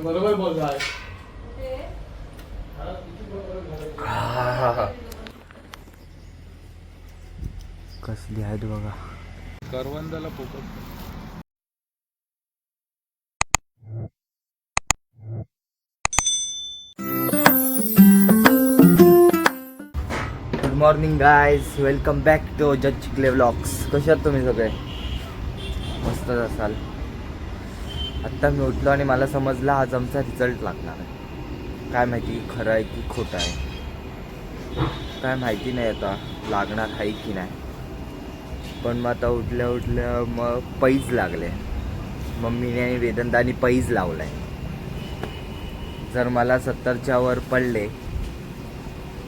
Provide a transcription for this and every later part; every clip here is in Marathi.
बरोबर बोललाय. कसली आहेत बघा. करवंदाला पोपट. Good morning guys, welcome back to जज चिखले व्लॉग्स. कसे आहात तुम्ही सगळे? मस्तच असाल. आत्ता मी उठलो आणि मला समजलं आज आमचा रिझल्ट लागणार आहे. काय माहिती खरं आहे की खोटं आहे, काय माहिती नाही आता लागणार आहे की नाही. पण मग आता उठल्या उठल्या मग पैज लागले. मम्मीने आणि वेदांतानी पैज लावला आहे. जर मला 70च्या वर पडले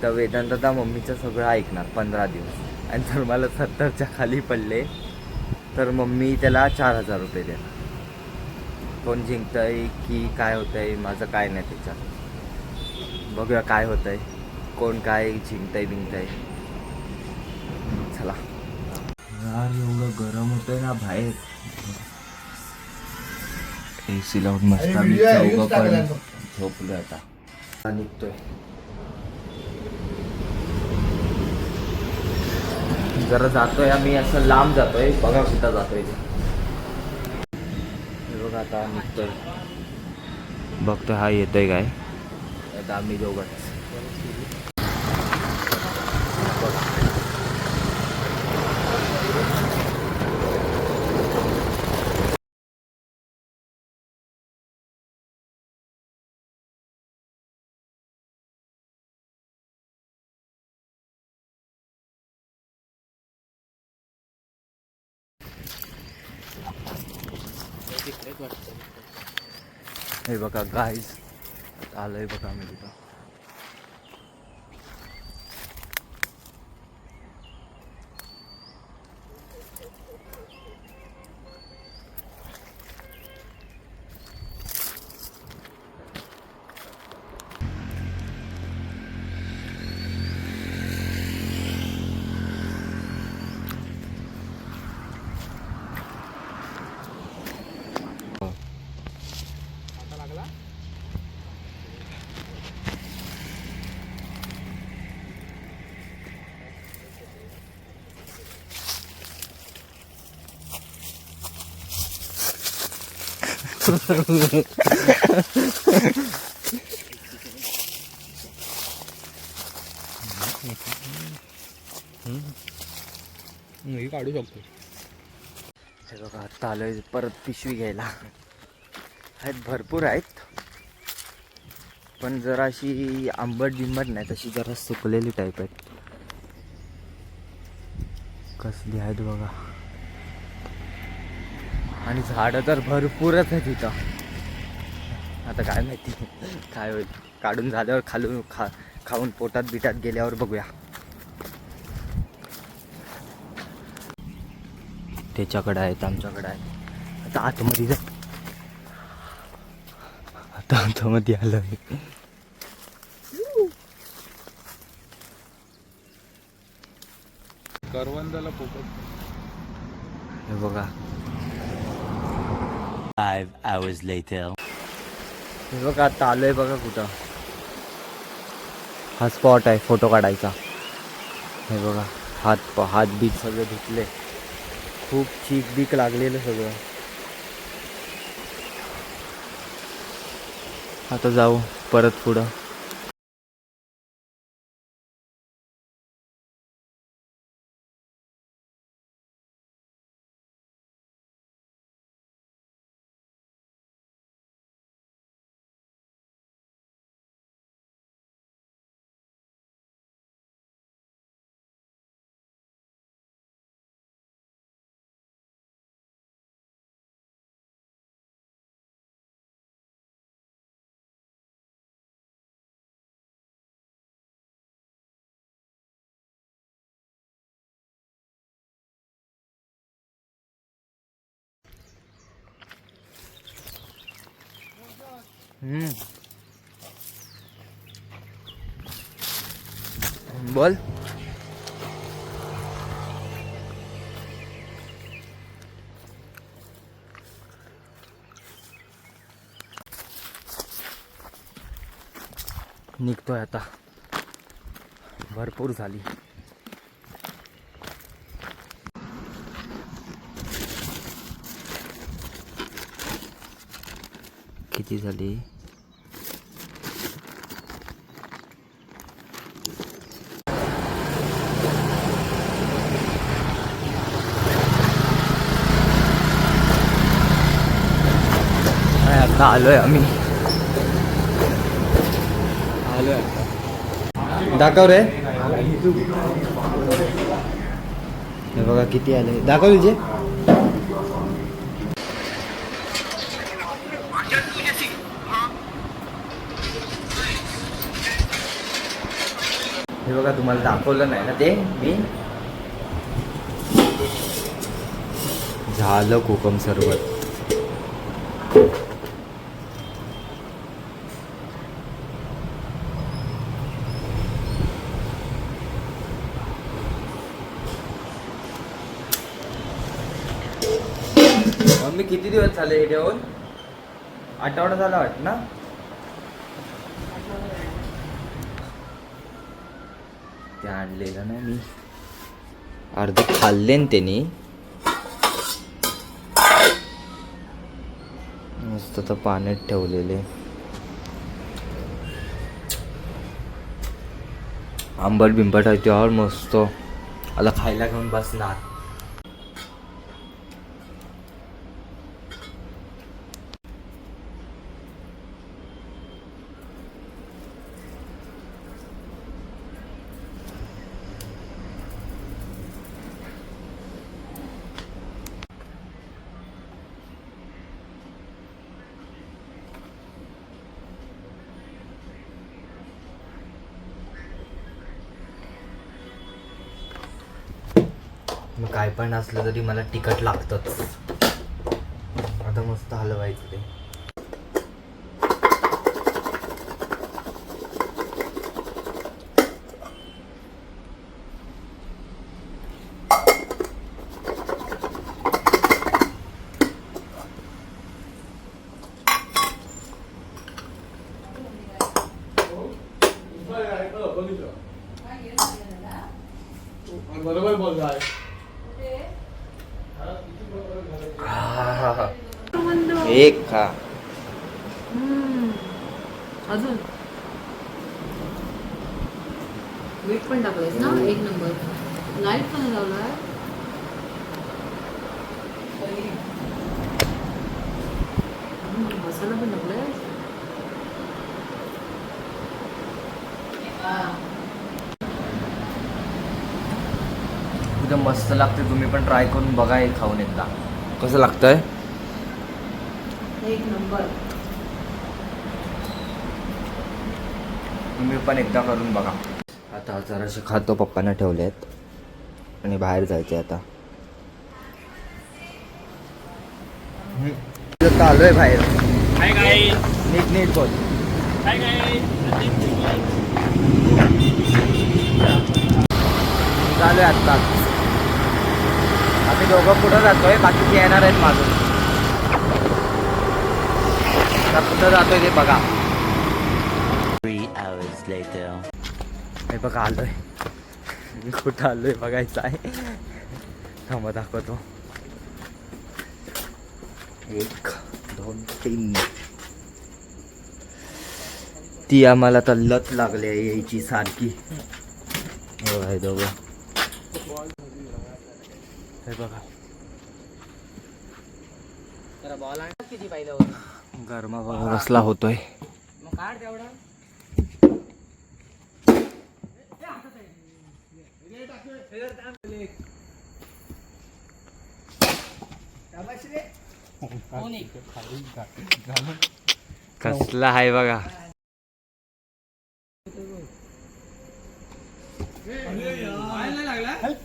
तर वेदांत आता मम्मीचं सगळं ऐकणार 15 दिवस. आणि जर मला 70च्या खाली पडले तर मम्मी त्याला 4,000 रुपये देणार. कोण जिंकतंय की काय होतंय माझं काय नाही त्याच्यात. बघूया काय होतंय, कोण काय जिंकतंय बिंकतंय. चला यार, एवढं गरम होतंय ना बाहेर. AC लावून मस्त आम्ही चौघं पण झोपलोय. आता निघतोय. जरा जातोय आम्ही असं लांब जातोय. बघा कुठं जातोय ते. बघा आता निघतोय. बघतोय हा येतोय काय. आता आम्ही दोघंच. हे बघा गाईज, आलोय बघा मी तिथं. काढू शकतो. हे बघा आता आलोय परत पिशवी घ्यायला. आहेत भरपूर आहेत, पण जरा अशी आंबट बिंबट नाही, तशी जरा सुकलेली टाईप आहेत. कसली आहेत बघा. आणि झाडं तर भरपूरच आहेत इथं. आता काय माहिती काय होईल. काढून झाल्यावर खाऊन पोटात बिटात गेल्यावर बघूया. त्याच्याकडे आहेत, आमच्याकडे आहे. आता आतमध्ये जा. आता आतमध्ये आलं. करवंदाला पोपट. हे बघा 5 hours later. हे बघा आता आलोय बघा कुठं. हा स्पॉट आहे फोटो काढायचा. हे बघा हात बीत सगळे धुतले. खूप चीक बीक लागलेलं सगळं. आता जाऊ परत पुढं. बोल. निघतोय आता. भरपूर झाली. किती झाली? आता आलोय आम्ही. दाखव रे. हे बघा किती आले. दाखव तुझे. हे बघा तुम्हाला दाखवलं नाही ना ते मी. झालं कोकम सरबत. मम्मी किती दिवस झाले हे घेऊन? आठवडा झाला वाटत ना. ते आणलेलं ना मी. अर्धे खाल्ले न त्यांनी. मस्त तर पाण्यात ठेवलेले. आंबट बिंबट आहे त्यावर मस्त. आता खायला घेऊन बसणार. मग काय पण असलं तरी मला तिखट लागतंच. आता मस्त हलवायचं ते. बरोबर बोलताय. एक खा. अजून मीठ पण टाकलंयस ना. एक नंबर. लाईट पण लावलाय. मसाला पण टाकलाय. एकदम मस्त लागते. तुम्ही पण ट्राय करून बघा. हे खाऊन एकदा कसं लागतंय. एक नंबर. तुम्ही पण एकदा करून बघा. आता जराशे खातो. पप्पांना ठेवलेत आणि बाहेर जायचे आता. आलोय बाहेर. नीट नीट बोल. चालू आहे आत्ताच. आम्ही दोघं पुढं जातोय. बाकीचे येणार आहेत मागून. आता कुठं जातोय ते बघा. 3 hours later. हे बघा आलोय. मी कुठं आलोय बघायचं आहे. थांबा दाखवतो. 1 2 3. ती आम्हाला तर लत लागली आहे यायची सारखी. हे दोघं. हे बघा गरमा बघा कसला होतोय. कसला आहे बघा.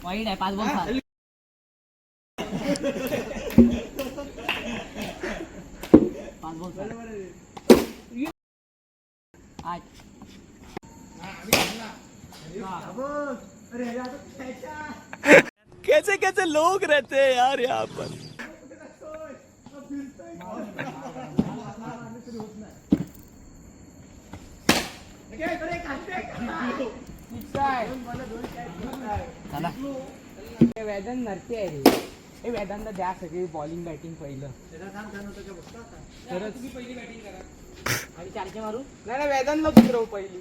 वाईट आहे. 5 बॉल खा. 5 बॉल खा. 8. कैसे कैसे लोग रहते हैं यार यहाँ पर. वेदांत नरते आहे रे. हे वेदांत द्या सगळी बॉलिंग बॅटिंग पहिलं तरच आणि चारचे मारू नाही वेदांतला उतरव पहिली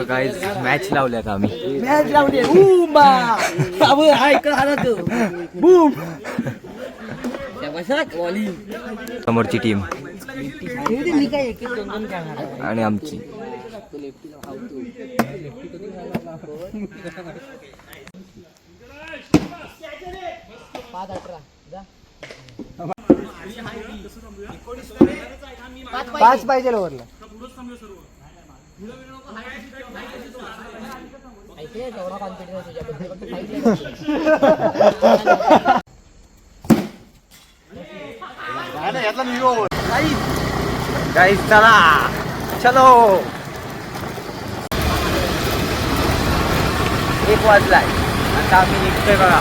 गाईज मॅच लावल्यात आम्ही. मॅच लावली बूम समोरची टीम काय एक दोन दोन खेळणार आणि आमची. पाच 18 जा 5 पाहिजे ओव्हरला एवढा कॉन्फिडन्स गाईज चला चलो. 1 वाजलाय आता आम्ही निघतोय बघा.